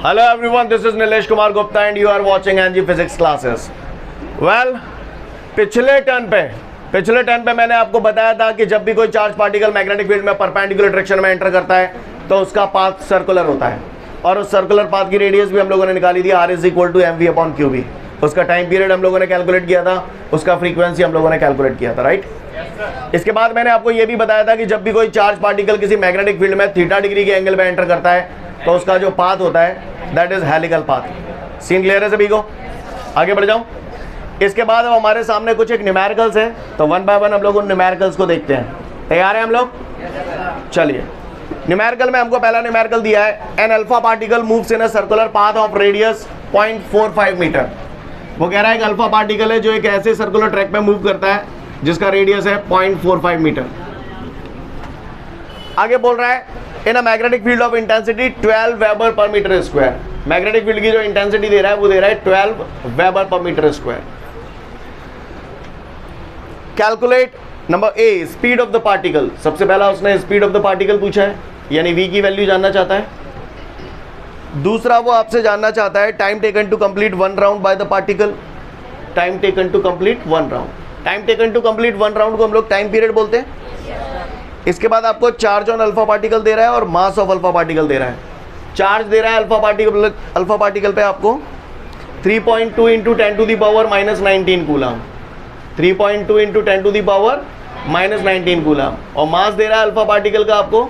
Hello everyone, this is Nilesh Kumar Gupta and you are watching NG Physics classes. Well, पिछले turn पे मैंने आपको बताया था कि जब भी कोई चार्ज पार्टिकल मैग्नेटिक फील्ड में परपेंडिकुलर डायरेक्शन में एंटर करता है तो उसका पाथ सर्कुलर होता है और उस सर्कुलर पाथ की रेडियस भी हम लोगों ने निकाली थी r is equal to mv/qb। उसका टाइम पीरियड हम लोगों ने कैलकुलेट किया था, उसका फ्रीक्वेंसी हम लोगों ने कैलकुलेट किया था, राइट। इसके बाद मैंने आपको ये भी बताया था कि जब भी कोई चार्ज पार्टिकल किसी मैग्नेटिक फील्ड में थीटा डिग्री के एंगल में एंटर करता है तो उसका जो पाथ होता है that is helical path. Scene clear है सभी को? आगे बढ़ जाऊं। इसके बाद अब हमारे सामने कुछ एक न्यूमेरिकल्स है, तो वन बाय वन हम लोग उन न्यूमेरिकल्स को देखते हैं। तैयार हैं हम लोग? चलिए, न्यूमेरिकल में हमको पहला न्यूमेरिकल दिया है, an alpha particle moves in a circular path of radius 0.45 metre. वो कह रहा है कि अल्फा पार्टिकल है जो एक ऐसे सर्कुलर ट्रैक में मूव करता है जिसका रेडियस है 0.45 मीटर। आगे बोल रहा है in a magnetic field of intensity 12 weber पर मीटर स्क्वायर। मैग्नेटिक फील्ड की जो इंटेंसिटी दे रहा है वो दे रहा है 12 वेबर पर metre square. Calculate number A speed of the particle. सबसे पहला उसने स्पीड ऑफ द पार्टिकल पूछा है, यानी v की वैल्यू जानना चाहता है। दूसरा वो आपसे जानना चाहता है time taken to complete one round by the particle. Time taken to complete one round, time taken to complete one round को हम लोग टाइम पीरियड बोलते हैं। इसके बाद आपको चार्ज ऑन अल्फा पार्टिकल दे रहा है और मास ऑफ अल्फा पार्टिकल दे रहा है। चार्ज दे रहा है अल्फा पार्टिकल पे आपको 3.2 into 10 to the power -19 coulomb, 3.2 into 10 to the power -19 coulomb. और मास दे रहा है अल्फा पार्टिकल का आपको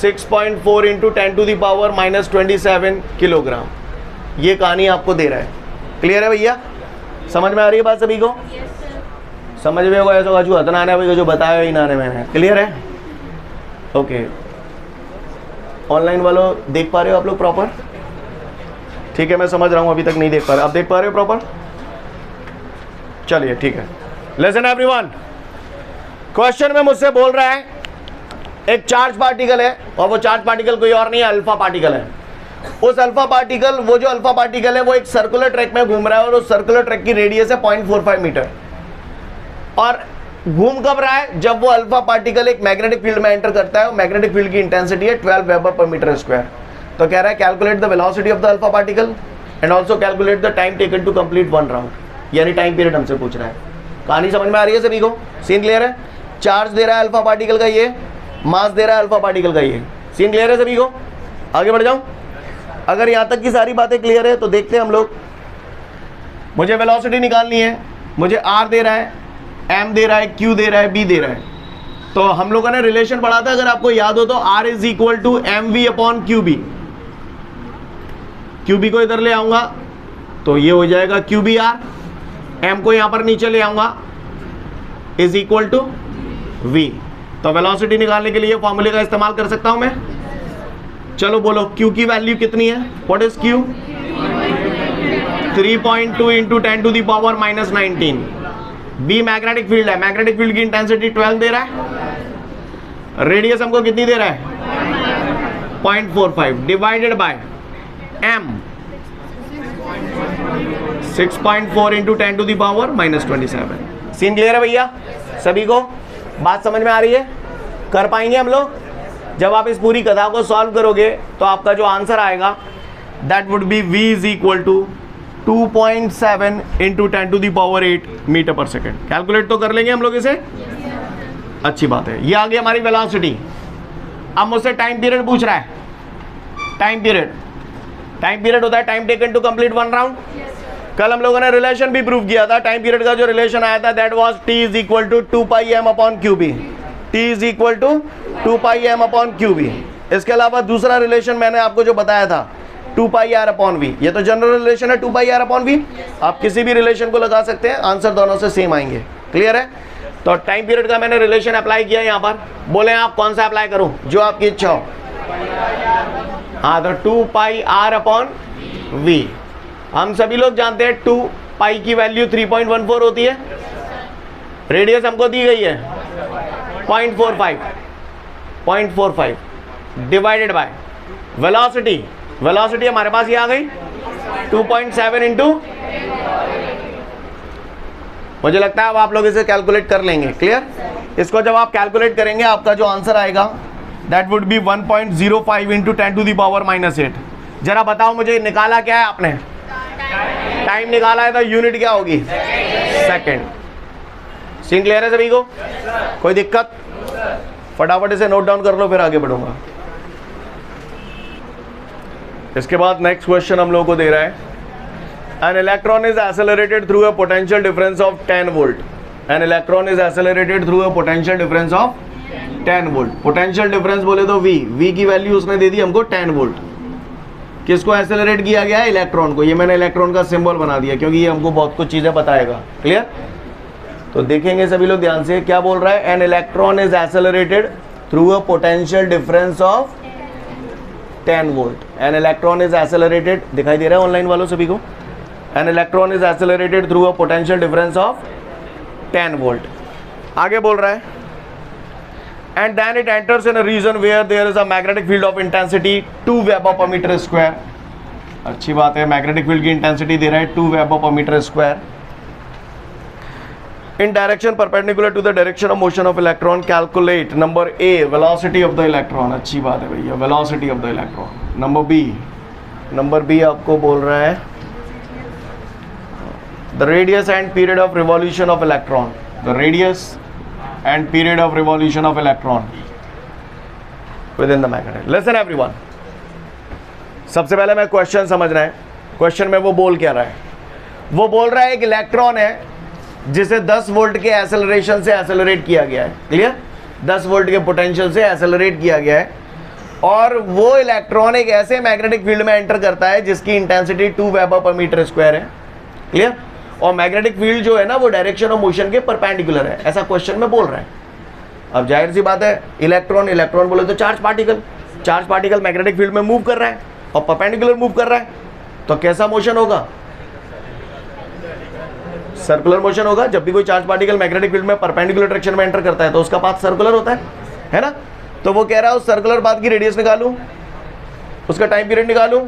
6.4 into 10 to the power -27 kilogram. ये कहानी आपको दे रहा है। क्लियर है भैया? समझ में आ रही है बात सभी को? समझ में होगा ऐसा जो हतना आने भाई जो बताया ही ना आने मैंने। क्लियर है? ओके। ऑनलाइन वालों देख पा रहे हो आप लोग प्रॉपर? ठीक है, मैं समझ रहा हूँ अभी तक नहीं देख पा रहे। आप देख पा रहे हो प्रॉपर? चलिए ठीक है। लिसन एवरीवन, क्वेश्चन में मुझसे बोल रहा है एक चार्ज पार्टिकल है और वो चार्ज पार्टिकल कोई और नहीं है, अल्फा पार्टिकल है। उस अल्फा पार्टिकल, वो जो अल्फा पार्टिकल है वो एक सर्कुलर ट्रैक में घूम रहा है और उस सर्कुलर ट्रैक की रेडियस है 0.45 मीटर। और घूम कब रहा है? जब वो अल्फा पार्टिकल एक मैग्नेटिक फील्ड में एंटर करता है और मैग्नेटिक फील्ड की इंटेंसिटी है 12 वेबर पर मीटर स्क्वायर। तो कह रहा है calculate the velocity of the alpha particle and also calculate the time taken to complete one round, यानी टाइम पीरियड हमसे पूछ रहा है। कहानी समझ में आ रही है सभी को? सीन क्लियर है? चार्ज दे रहा है अल्फा पार्टिकल का ये, मास दे रहा है अल्फा पार्टिकल का ये। सीन क्लियर है सभी को? आगे बढ़ जाऊं। अगर यहां तक की सारी बातें क्लियर है तो देखते हैं हम लोग। मुझे वेलोसिटी निकालनी है, मुझे आर दे रहा है, एम दे रहा है, क्यू दे रहा है, बी दे रहा है। तो हम लोगों ने रिलेशन पढ़ा था, अगर आपको याद हो तो R is equal to mv/qb। qb को इधर ले आऊंगा तो ये हो जाएगा qbr, m को यहां पर नीचे ले आऊंगा इज इक्वल टू v। तो वेलोसिटी निकालने के लिए फॉर्मूले का इस्तेमाल कर सकता हूं मैं। चलो बोलो q की वैल्यू कितनी है? What is q? 3.2 into 10 to the power -19। B magnetic field है, मैग्नेटिक फील्ड की इंटेंसिटी 12 दे रहा है। रेडियस हमको कितनी दे रहा है? 0.45 divided by m 6.4 into 10 to the power -27। Scene clear है भैया सभी को? बात समझ में आ रही है? कर पाएंगे हम लोग? जब आप इस पूरी कथा को सॉल्व करोगे तो आपका जो आंसर आएगा that would be v is equal to 2.7 into 10 to the power 8 metre पर सेकेंड। कैलकुलेट तो कर लेंगे हम लोग इसे। अच्छी बात है। ये आ गई हमारी वेलोसिटी। अब मुझसे टाइम पीरियड पूछ रहा है। टाइम पीरियड होता है time taken to complete one round. कल हम लोगों ने रिलेशन भी प्रूव किया था। टाइम पीरियड का जो रिलेशन आया था that was t is equal to 2πm/qb। t is equal to 2πm/qb। इसके अलावा दूसरा रिलेशन मैंने आपको जो बताया था 2πr/v। ये तो जनरल रिलेशन है 2πr/v। आप किसी भी रिलेशन को लगा सकते हैं, आंसर दोनों से सेम आएंगे। क्लियर है? तो टाइम पीरियड का मैंने रिलेशन अप्लाई किया यहाँ पर। बोले आप कौन सा अप्लाई करूं? जो आपकी इच्छा हो। हाँ, तो 2πr/v। हम सभी लोग जानते हैं 2π की वैल्यू 3.14 होती है। रेडियस हमको दी गई है 0.45 डिवाइडेड बाय वेलोसिटी हमारे पास ये आ गई 2.7 इंटू, मुझे लगता है अब आप लोग इसे कैलकुलेट कर लेंगे। क्लियर? इसको जब आप कैलकुलेट करेंगे आपका जो आंसर आएगा that would be 1.05 into 10 to the power -8। जरा बताओ मुझे, निकाला क्या है आपने? टाइम निकाला है, तो यूनिट क्या होगी? सेकंड। सीन क्लियर है सभी को? कोई दिक्कत? फटाफट इसे नोट डाउन कर लो, फिर आगे बढ़ूंगा। इसके बाद नेक्स्ट क्वेश्चन हम लोगों को दे रहा है, an electron is accelerated through a potential difference of 10 volt. An electron is accelerated through a potential difference of 10 volt. Potential difference बोले तो V की वैल्यू उसने दे दी हमको 10 वोल्ट। किसको एक्सेलरेट किया गया है? इलेक्ट्रॉन को। ये मैंने इलेक्ट्रॉन का सिंबल बना दिया क्योंकि ये हमको बहुत कुछ चीजें बताएगा। क्लियर? तो देखेंगे सभी लोग ध्यान से, क्या बोल रहा है? An electron is accelerated through a potential difference of 10 volt. An electron is accelerated, दिखाई दे रहा है ऑनलाइन वालों सभी को? An electron is accelerated through a potential difference of 10 volt. आगे बोल रहा है, and then it enters in a region where there is a magnetic field of intensity 2 Weber per meter square। अच्छी बात है, मैग्नेटिक फील्ड की intensity दे रहा है 2 Weber per meter square in direction perpendicular to the direction of motion of electron। calculate number A velocity of the electron। अच्छी बात है भैया, velocity of the electron। Number B आपको बोल रहा है the radius and period of revolution of electron। the radius and period of revolution of electron within the magnet। listen everyone, सबसे पहले मैं क्वेश्चन समझना है। क्वेश्चन में वो बोल क्या रहा है? वो बोल रहा है एक इलेक्ट्रॉन है जिसे 10 वोल्ट के एक्सेलरेशन से एक्सेलरेट किया गया है। क्लियर? 10 वोल्ट के पोटेंशियल से एक्सेलरेट किया गया है, और वो इलेक्ट्रॉन एक ऐसे मैग्नेटिक फील्ड में एंटर करता है जिसकी इंटेंसिटी 2 वेबर पर मीटर स्क्वायर है। क्लियर? और मैग्नेटिक फील्ड जो है ना वो डायरेक्शन ऑफ मोशन के परपेंडिकुलर है, ऐसा क्वेश्चन में बोल रहा है। अब जाहिर सी बात है, इलेक्ट्रॉन बोले तो चार्ज पार्टिकल मैग्नेटिक फील्ड में मूव कर रहा है और परपेंडिकुलर मूव कर रहा है, तो कैसा मोशन होगा? सर्कुलर मोशन होगा। जब भी कोई चार्ज पार्टिकल मैग्नेटिक फील्ड में परपेंडिकुलर डायरेक्शन में एंटर करता है तो उसका पाथ सर्कुलर होता है ना? तो वो कह रहा है उस सर्कुलर पाथ की रेडियस निकालूं, उसका टाइम पीरियड निकालूं,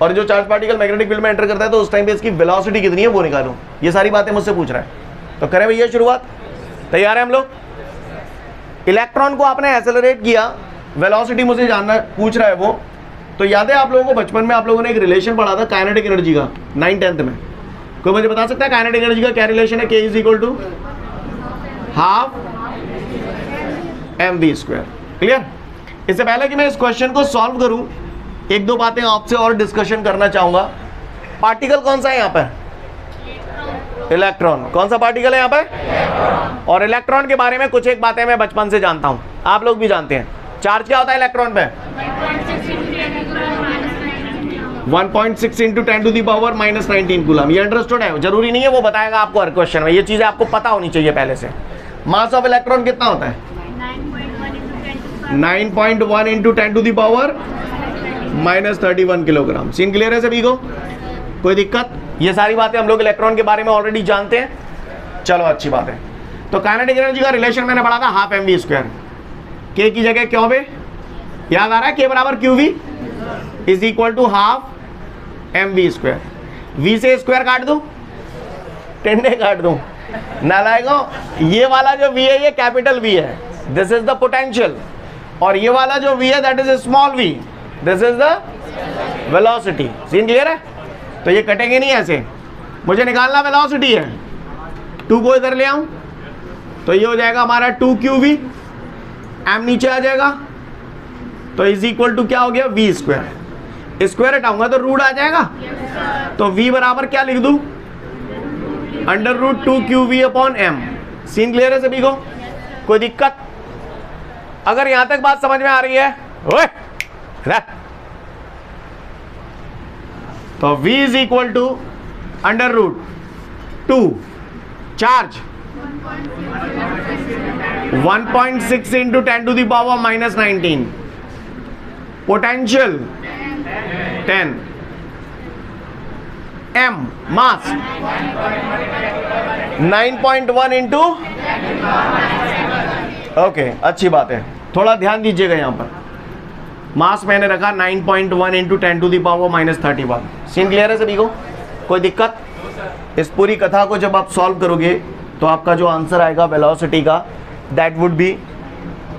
और जो चार्ज पार्टिकल मैग्नेटिक फील्ड में एंटर करता है तो उस टाइम पे इसकी वेलोसिटी कितनी है वो निकालूं। ये सारी बातें मुझसे पूछ रहा है। तो करें भैया शुरुआत? तैयार है हम लोग? इलेक्ट्रॉन को आपने एक्सेलरेट किया, वेलोसिटी मुझे जानना पूछ रहा है वो। तो याद है आप लोगों को बचपन में आप लोगों ने एक रिलेशन पढ़ा था काइनेटिक एनर्जी का, 9th-10th में? कोई मुझे बता सकता है काइनेटिक एनर्जी का क्या रिलेशन है? K is equal to half mv²। Clear? इससे पहले कि मैं इस क्वेश्चन को सॉल्व करूं, एक दो बातें आपसे और डिस्कशन करना चाहूंगा। पार्टिकल कौन सा है यहाँ पर? इलेक्ट्रॉन। कौन सा पार्टिकल है यहाँ पर? और इलेक्ट्रॉन के बारे में कुछ एक बातें मैं बचपन से जानता हूं, आप लोग भी जानते हैं। चार्ज क्या होता है इलेक्ट्रॉन पे? 1.6 इंटू 10⁻⁻19 कूलम। ये अंडरस्टूड है? जरूरी नहीं है, वो बताएगा आपको हर क्वेश्चन में। ये चीजें आपको पता होनी चाहिए पहले से। मास ऑफ इलेक्ट्रॉन कितना होता है? 9.1 इंटू 10⁻31 किलोग्राम। सीन क्लियर है सभी को? कोई दिक्कत? ये सारी बातें हम लोग इलेक्ट्रॉन के बारे में ऑलरेडी जानते हैं। चलो अच्छी बात है। तो काइनेटिक एनर्जी का रिलेशन मैंने पढ़ा था हाफ mv²। के की जगह क्यों बे? याद आ रहा है? के बराबर QV is equal to half mv²। v से स्क्वायर काट दूं, टेढ़े काट दूं, नालायकों। ये वाला जो v है ये कैपिटल V है, दिस इज द पोटेंशियल, और ये वाला जो v है that is small v, this is the velocity. Scene clear है? तो ये कटेंगे नहीं ऐसे। मुझे निकालना वेलोसिटी है, 2 को इधर ले आऊं तो ये हो जाएगा हमारा 2qv, m नीचे आ जाएगा, तो इज इक्वल टू क्या हो गया? v²। स्क्वायर हटाऊंगा तो रूट आ जाएगा, तो v बराबर क्या लिख दूं? √2qv/m। सीन क्लियर है सभी को? कोई दिक्कत? अगर यहां तक बात समझ में आ रही है ओए तो v is equal to √2 charge 1.6 into 10⁻⁻19, potential 10, m mass 9.1 into. Okay अच्छी बात है, थोड़ा ध्यान दीजिएगा यहाँ पर। मास मैंने रखा 9.1 इंटू 10⁻31। सीन क्लियर है सभी को? कोई दिक्कत? इस पूरी कथा को जब आप सॉल्व करोगे तो आपका जो आंसर आएगा वेलोसिटी का दैट वुड बी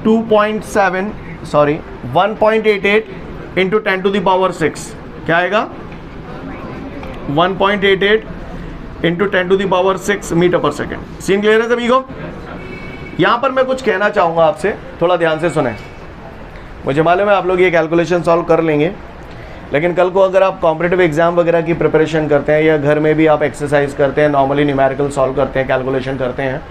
1.88 इंटू 10⁻6 क्या आएगा 1.88 इंटू 10⁻6 मीटर पर सेकेंड। सीन क्लियर है सभी को? यहां पर मैं कुछ कहना चाहूंगा आपसे, थोड़ा ध्यान से सुने। मुझे मालूम है आप लोग ये कैलकुलेशन सॉल्व कर लेंगे, लेकिन कल को अगर आप कॉम्पिटिटिव एग्जाम वगैरह की प्रिपरेशन करते हैं या घर में भी आप एक्सरसाइज करते हैं, नॉर्मली न्यूमेरिकल सॉल्व करते हैं, कैलकुलेशन करते हैं,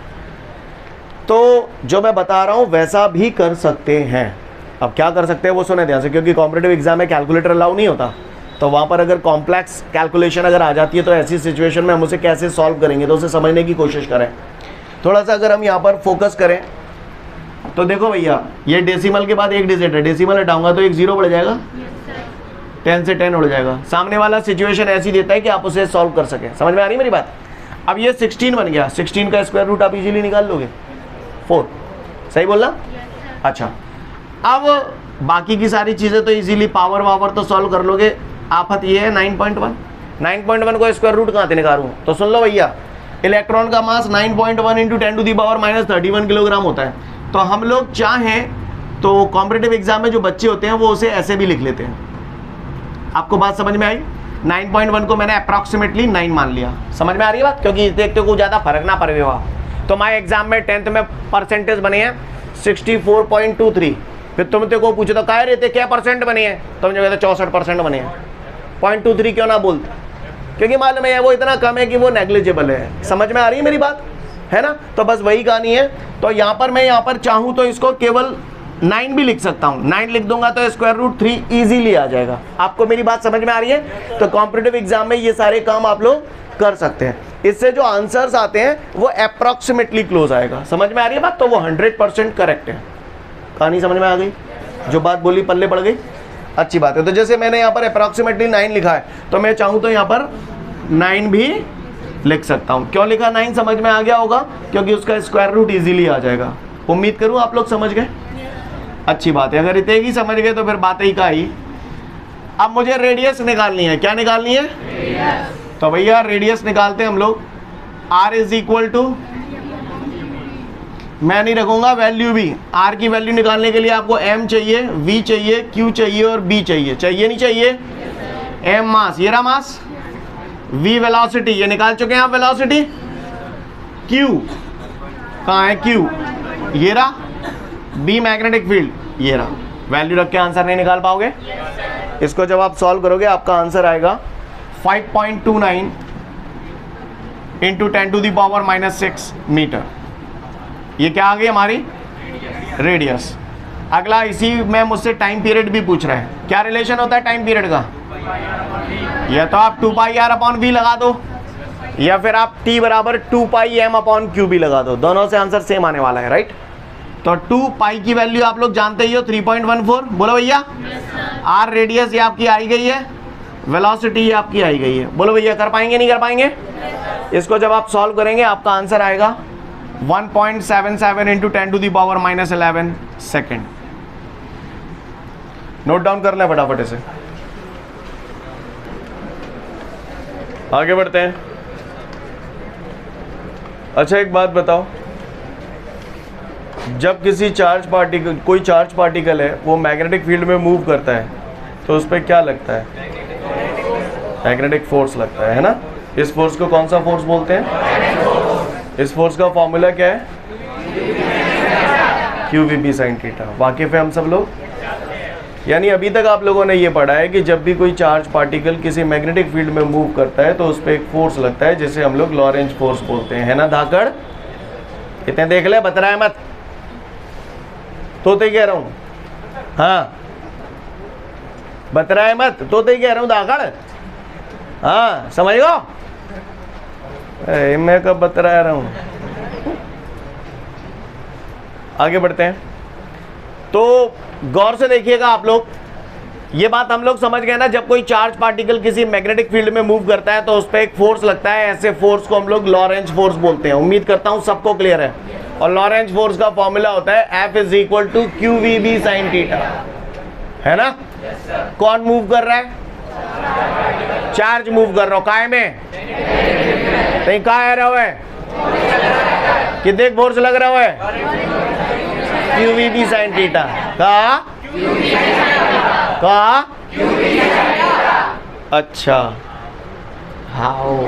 तो जो मैं बता रहा हूं वैसा भी कर सकते हैं। अब क्या कर सकते हैं वो सुने ध्यान से, क्योंकि कॉम्पिटिटिव एग्जाम में कैलकुलेटर अलाउ नहीं होता, तो वहाँ पर अगर कॉम्प्लेक्स कैलकुलेशन अगर आ जाती है तो ऐसी सिचुएशन में हम उसे कैसे सॉल्व करेंगे, तो उसे समझने की कोशिश करें। थोड़ा सा अगर हम यहाँ पर फोकस करें तो देखो भैया, ये डेसिमल के बाद एक डिजिट है, डेसिमल हटाऊंगा तो एक जीरो बढ़ जाएगा, 10 से 10 उड़ जाएगा। सामने वाला सिचुएशन ऐसी देता है कि आप उसे सॉल्व कर सकें। समझ में आ रही मेरी बात? अब ये 16 बन गया, 16 का स्क्वायर रूट आप इजीली निकाल लोगे, 4। सही बोलना? अच्छा, अब बाकी की सारी चीज़ें तो इजीली पावर वावर तो सॉल्व कर लोगे। आफत ये है 9.1, 9.1 को स्क्वायर रूट कहाँ से निकालूँ? तो सुन लो भैया, इलेक्ट्रॉन का मास 9.1 इंटू 10⁻³ किलोग्राम होता है। तो हम लोग चाहें तो कॉम्पिटिटिव एग्जाम में जो बच्चे होते हैं वो उसे ऐसे भी लिख लेते हैं। आपको बात समझ में आई? 9.1 को मैंने अप्रॉक्सीमेटली 9 मान लिया। समझ में आ रही है बात? क्योंकि देखते को ज़्यादा फर्क ना पड़े हुआ। तो हमारे एग्जाम में 10th में परसेंटेज बने हैं 64.23। फिर तुमसे को पूछो तो कह रहे थे क्या परसेंट बने हैं, तो मुझे कहते 64% बने हैं। 0.23 क्यों ना बोलते? क्योंकि मालूम है वो इतना कम है कि वो नेग्लिजिबल है। समझ में आ रही है मेरी बात? है ना? तो बस वही कहानी है। तो यहाँ पर मैं यहाँ पर चाहूँ तो इसको केवल 9 भी लिख सकता हूँ। 9 लिख दूंगा तो स्क्वायर रूट 3 ईजीली आ जाएगा। आपको मेरी बात समझ में आ रही है? तो कॉम्पिटिटिव एग्जाम में ये सारे काम आप लोग कर सकते हैं। इससे जो आंसर्स आते हैं वो अप्रॉक्सीमेटली क्लोज आएगा। समझ में आ रही है बात? तो वो 100% करेक्ट है। कहानी समझ में आ गई? जो बात बोली पल्ले पड़ गई? अच्छी बात है। तो जैसे मैंने यहाँ पर अप्रॉक्सीमेटली 9 लिखा है, तो मैं चाहूँ तो यहाँ पर 9 भी लिख सकता हूँ। क्यों लिखा 9? समझ में आ गया होगा, क्योंकि उसका स्क्वायर रूट इजीली आ जाएगा। उम्मीद करूँ आप लोग समझ गए। अच्छी बात है। अगर इतने ही समझ गए तो फिर बात ही का ही। अब मुझे रेडियस निकालनी है। क्या निकालनी है? तो भैया रेडियस निकालते हैं हम लोग। r इज इक्वल टू, मैं नहीं रखूंगा वैल्यू भी। r की वैल्यू निकालने के लिए आपको m चाहिए, v चाहिए, q चाहिए और b चाहिए। चाहिए नहीं चाहिए? m मास, ये रहा मास, v वेलोसिटी, ये निकाल चुके हैं आप वेलोसिटी। q कहाँ है? q ये रहा, b मैग्नेटिक फील्ड ये रहा। वैल्यू रख के आंसर नहीं निकाल पाओगे? इसको जब आप सॉल्व करोगे आपका आंसर आएगा 5.29 इंटू 10⁻⁻6 मीटर। ये क्या आ गई हमारी? रेडियस। अगला इसी में मुझसे टाइम पीरियड भी पूछ रहा है। क्या रिलेशन होता है टाइम पीरियड का? या तो आप 2πr/v लगा दो, या फिर आप t बराबर 2πm/q भी लगा दो। दोनों से आंसर सेम आने वाला है, राइट? तो 2π की वैल्यू आप लोग जानते ही हो, 3.14। बोलो भैया। r रेडियस ये आपकी आई गई है, वेलोसिटी ये आपकी आई गई है। बोलो भैया, कर पाएंगे नहीं कर पाएंगे? इसको जब आप सॉल्व करेंगे आपका आंसर आएगा 1.77 इंटू 10⁻11 सेकेंड। नोट डाउन कर लें फटाफट इसे। आगे बढ़ते हैं। अच्छा एक बात बताओ, जब किसी चार्ज पार्टिकल, कोई चार्ज पार्टिकल है वो मैग्नेटिक फील्ड में मूव करता है तो उस पर क्या लगता है? मैग्नेटिक फोर्स लगता है ना? इस फोर्स को कौन सा फोर्स बोलते हैं? इस फोर्स का फॉर्मूला क्या है? QVB sin theta. वाकिफ है हम सब लोग? यानी अभी तक आप लोगों ने ये पढ़ा है कि जब भी कोई चार्ज पार्टिकल किसी मैग्नेटिक फील्ड में मूव करता है तो उस पर एक फोर्स लगता है जिसे हम लोग लॉरेंज फोर्स बोलते हैं, है ना धाकड़? इतने देख ले, बता रहा है मत, तोते कह रहा हूँ। हाँ बता रहा है मत, तोते कह रहा हूँ धाकड़। हाँ समझ गो? मैं कब बता रहा हूँ। आगे बढ़ते हैं। तो गौर से देखिएगा आप लोग, ये बात हम लोग समझ गए ना, जब कोई चार्ज पार्टिकल किसी मैग्नेटिक फील्ड में मूव करता है तो उस पर एक फोर्स लगता है। ऐसे फोर्स को हम लोग लॉरेंज फोर्स बोलते हैं। उम्मीद करता हूं सबको क्लियर है। और लॉरेंज फोर्स का फॉर्मूला होता है F is equal to QVB sin theta, है ना? कौन मूव कर रहा है? चार्ज मूव कर रहा हो। काय में? कहीं कहा आ रहा है? कितने फोर्स लग रहा है? QVB sin theta. कहा अच्छा हाँ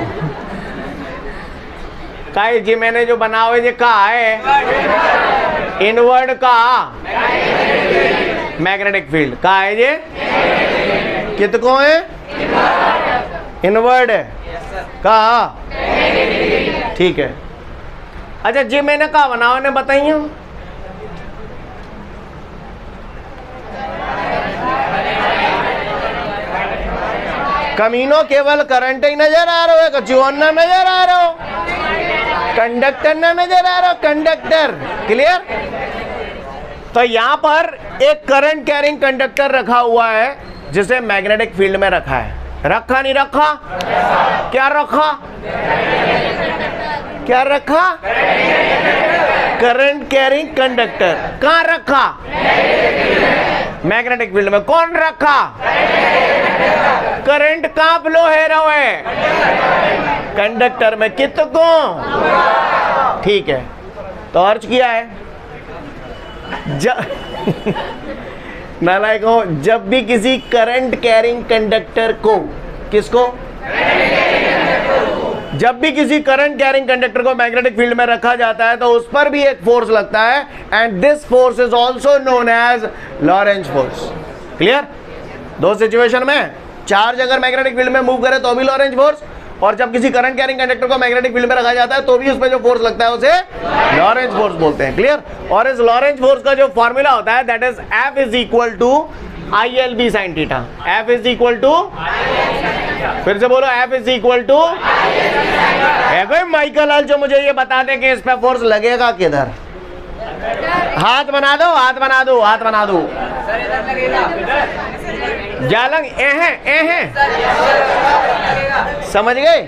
का जी मैंने जो बना हुआ ये का है इनवर्ड का मैग्नेटिक फील्ड का है ये कितको है इनवर्ड है का ठीक है। अच्छा जी मैंने कहा बनाओ ने बताइए कमीनो केवल करंट ही नजर आ रहा है कचुअन ना नजर आ रहा हो कंडक्टर ना नजर आ रहा हो कंडक्टर क्लियर। तो यहां पर एक करंट कैरिंग कंडक्टर रखा हुआ है जिसे मैग्नेटिक फील्ड में रखा है रखा नहीं रखा क्या रखा क्या रखा करंट कैरिंग कंडक्टर कहां रखा मैग्नेटिक फील्ड में कौन रखा करंट कहां फ्लो है रहा है कंडक्टर में कितको ठीक है। तो अर्ज किया है नालायक हो जब भी किसी करंट कैरिंग कंडक्टर को किसको जब भी किसी करंट कैरिंग कंडक्टर को मैग्नेटिक फील्ड में रखा जाता है तो उस पर भी एक फोर्स लगता है and this force is also known as Lorentz force clear. दो सिचुएशन में चार्ज अगर मैग्नेटिक फील्ड में मूव करे तो भी लॉरेंज फोर्स और जब किसी करंट कैरिंग कंडक्टर को मैग्नेटिक फील्ड में रखा जाता है तो भी उस पर जो फोर्स लगता है उसे लॉरेंज फोर्स बोलते हैं क्लियर। और इस लॉरेंज फोर्स का जो फॉर्मूला होता है that is F is equal to ILB sin theta F is equal to फिर से बोलो F इज इक्वल टू है कोई माइकल हल जो मुझे ये बता दे कि इस पे फोर्स लगेगा किधर हाथ बना दो हाथ बना दो हाथ बना दो जालंग समझ गए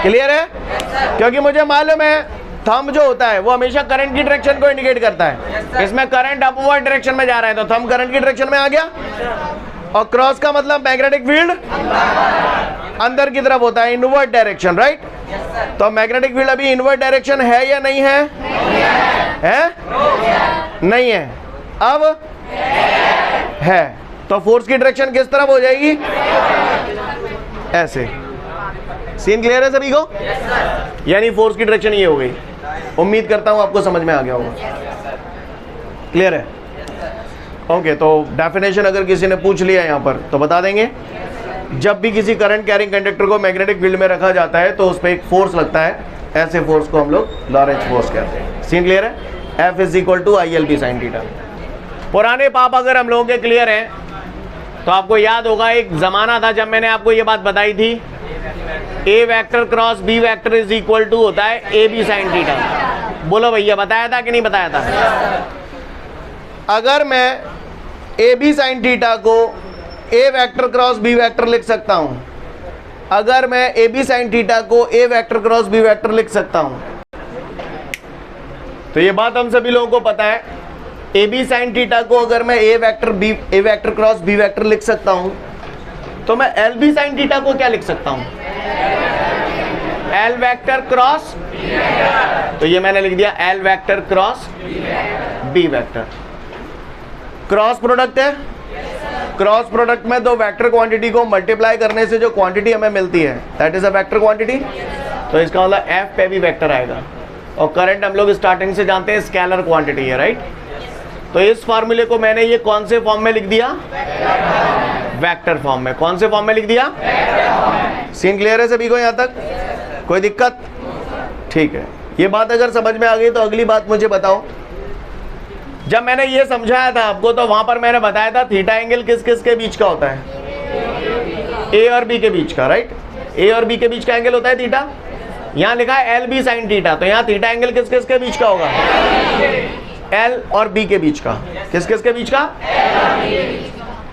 क्लियर है क्योंकि मुझे मालूम है थंब जो होता है वो हमेशा करंट की डायरेक्शन को इंडिकेट करता है इसमें करंट अपवर्ड डायरेक्शन में जा रहा है तो थंब करंट की डायरेक्शन में आ गया और क्रॉस का मतलब मैग्नेटिक फील्ड अंदर की तरफ होता है इनवर्ड डायरेक्शन राइट। तो मैग्नेटिक फील्ड अभी इनवर्ड डायरेक्शन है या नहीं है नहीं है अब है तो फोर्स की डायरेक्शन किस तरफ हो जाएगी ऐसे सीन क्लियर है सभी को यानी फोर्स की डायरेक्शन ये हो गई। उम्मीद करता हूं आपको समझ में आ गया होगा क्लियर है ओके। तो डेफिनेशन अगर किसी ने पूछ लिया यहां पर तो बता देंगे जब भी किसी करंट कैरिंग कंडक्टर को मैग्नेटिक फील्ड में रखा जाता है तो उस पर एक फोर्स लगता है ऐसे फोर्स को हम लोग लॉरेंज फोर्स कहते हैं। सीन क्लियर है F is equal to ILB sin theta. पुराने पाप अगर हम लोगों के क्लियर हैं तो आपको याद होगा एक जमाना था जब मैंने आपको ये बात बताई थी A vector cross B vector is equal to होता है AB sin थीटा। बोलो भैया बताया था कि नहीं बताया था। अगर मैं AB sin थीटा को A vector cross B vector लिख सकता हूं अगर मैं AB sin थीटा को A vector cross B vector लिख सकता हूं तो ये बात हम सभी लोगों को पता है AB sin थीटा को अगर मैं A vector cross B vector लिख सकता हूं तो मैं LB sin थीटा को क्या लिख सकता हूं L वेक्टर क्रॉस तो ये मैंने लिख दिया L vector cross B vector. Cross product है क्रॉस प्रोडक्ट में दो वेक्टर क्वांटिटी को मल्टीप्लाई करने से जो क्वांटिटी हमें मिलती है that is a vector quantity तो इसका मतलब F पे भी वेक्टर आएगा और करंट हम लोग स्टार्टिंग से जानते हैं स्केलर क्वांटिटी है राइट। तो इस फार्मूले को मैंने ये कौन से फॉर्म में लिख दिया वेक्टर फॉर्म में। कौन से फॉर्म में लिख दिया सीन क्लियर है सभी को यहां तक कोई दिक्कत ठीक है। ये बात अगर समझ में आ गई तो अगली बात मुझे बताओ जब मैंने ये समझाया था आपको तो वहां पर मैंने बताया था थीटा एंगल किस किस के बीच का होता है A और B के बीच का राइट। A और B के बीच का एंगल होता है थीटा। यहां लिखा है LB sin थीटा तो यहां थीटा एंगल किस किस के बीच का होगा L और B के बीच का किस किस के बीच का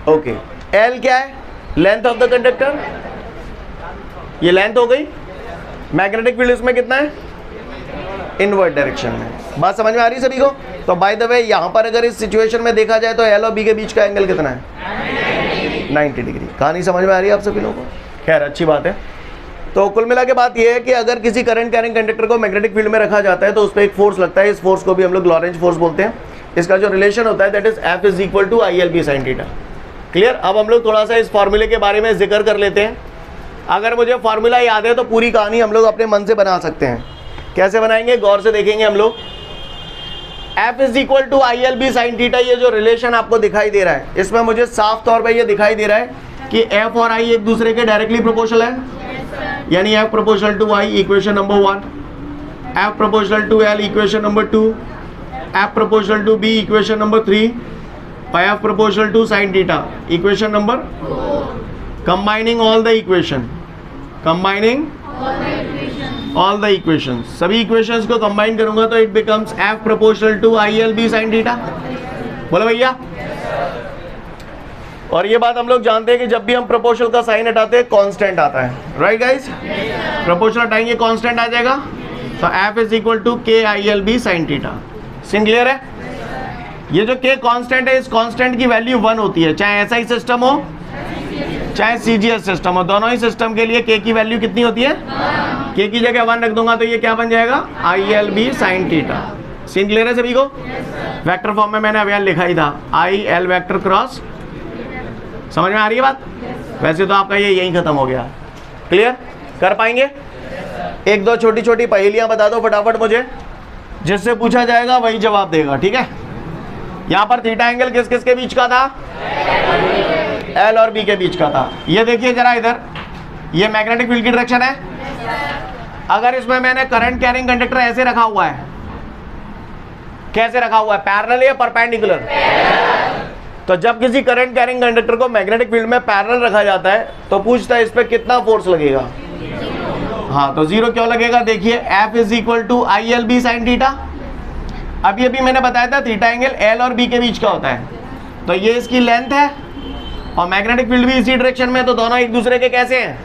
ओके L क्या है लेंथ ऑफ द कंडक्टर ये लेंथ हो गई। मैग्नेटिक फील्ड इसमें कितना है इनवर्ड डायरेक्शन में। बात समझ में आ रही है सभी को। तो बाय द वे यहां पर अगर इस सिचुएशन में देखा जाए तो L और B के बीच का एंगल कितना है 90 डिग्री। कहानी समझ में आ रही है आप सभी लोगों को खैर अच्छी बात है। तो कुल मिला के बात यह है कि अगर किसी करंट कैरिंग कंडक्टर को मैग्नेटिक फील्ड में रखा जाता है तो उस पर एक फोर्स लगता है। इस फोर्स को भी हम लोग लॉरेंज फोर्स बोलते हैं। इसका जो रिलेशन होता है that is F is equal to ILB sin theta. Clear. अब हम लोग थोड़ा सा इस फॉर्मूले के बारे में जिक्र कर लेते हैं अगर मुझे फॉर्मूला याद है तो पूरी कहानी हम लोग अपने मन से बना सकते हैं। कैसे बनाएंगे, गौर से देखेंगे हम लोग। F is equal to I L B sine theta, ये जो रिलेशन आपको दिखाई दे रहा है, इसमें मुझे साफ तौर पे ये दिखाई दे रहा है कि F और I एक दूसरे के डायरेक्टली प्रोपोर्शनल है, यानी F proportional to I equation number 1, F proportional to L equation number 2, F proportional to B equation number 3 और F proportional to sine theta equation number 4। Combining all the equation, combining all the equation, सभी equations को combine करूंगा तो it becomes F proportional to I L B sine theta. बोलो भैया। और ये बात हम लोग जानते हैं कि जब भी हम प्रोपोर्शनल का साइन हटाते हैं कांस्टेंट आता है, राइट गाइस। प्रोपोर्शनल हटाएंगे कांस्टेंट आ जाएगा, तो F is equal to K I L B sine theta. Scene clear है। ये जो के कांस्टेंट है, इस कांस्टेंट की वैल्यू 1 होती है, चाहे ऐसा ही सिस्टम हो चाहे सीजीएस सिस्टम हो, दोनों ही सिस्टम के लिए के की वैल्यू कितनी होती है, के की जगह 1 रख दूंगा तो ये क्या बन जाएगा, I L B sine theta. Scene clear है सभी को। वेक्टर फॉर्म में मैंने अभी लिखा ही था, आई एल वेक्टर क्रॉस। समझ में आ रही है बात। वैसे तो आपका ये यही खत्म हो गया। क्लियर कर पाएंगे। एक दो छोटी छोटी पहेलियां बता दो फटाफट मुझे, जिससे पूछा जाएगा वही जवाब देगा, ठीक है। यहाँ पर थीटा एंगल किस किस के बीच का था, एल और बी के बीच का था। ये देखिए जरा इधर, ये मैग्नेटिक फील्ड की डायरेक्शन है। अगर इसमें मैंने करंट कैरिंग कंडक्टर ऐसे रखा हुआ है, कैसे रखा हुआ है, पैरेलल या परपेंडिकुलर, तो जब किसी करंट कैरिंग कंडक्टर को मैग्नेटिक फील्ड में पैरेलल रखा जाता है तो पूछता है इस पे कितना फोर्स लगेगा। हाँ, तो 0 क्यों लगेगा, देखिए F is equal to I L B sine theta. अभी मैंने बताया था थीटा एंगल एल और बी के बीच का होता है, तो ये इसकी लेंथ है और मैग्नेटिक फील्ड भी इसी डायरेक्शन में, तो दोनों एक दूसरे के कैसे हैं,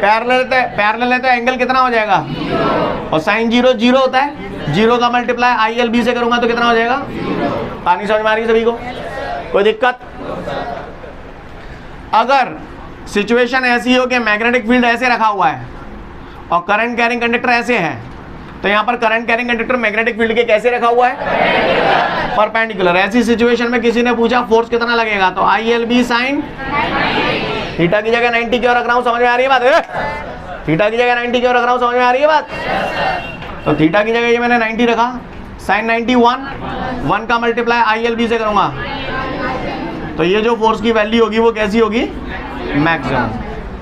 पैरेलल है, तो एंगल कितना हो जाएगा, और साइन 0 0 होता है, 0 का मल्टीप्लाई आई एल बी से करूंगा तो कितना हो जाएगा। पानी समझ में आ रही है सभी को, कोई दिक्कत। अगर सिचुएशन ऐसी हो कि मैग्नेटिक फील्ड ऐसे रखा हुआ है और करंट कैरिंग कंडक्टर ऐसे है, तो यहाँ पर current carrying conductor magnetic field के कैसे रखा हुआ है, परपेंडिकुलर। ऐसी सिचुएशन में किसी ने पूछा फोर्स कितना लगेगा, तो I L B sine theta की जगह 90 क्यों रख रहा हूँ, समझ में आ रही है बात। थीटा की जगह 90 क्यों रख रहा हूँ, समझ में आ रही है बात। तो थीटा की जगह ये मैंने 90 रखा, साइन 90 1 का मल्टीप्लाई आई एल बी से करूंगा, तो ये जो फोर्स की वैल्यू होगी वो कैसी होगी, मैक्सिमम।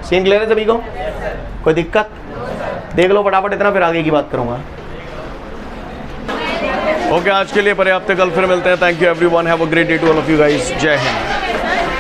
सीन क्लियर है सभी को, कोई दिक्कत। देख लो फटाफट इतना, फिर आगे की बात करूंगा। ओके, आज के लिए पर्याप्त है, कल फिर मिलते हैं। Thank you everyone, have a great day to all of you guys. जय हिंद।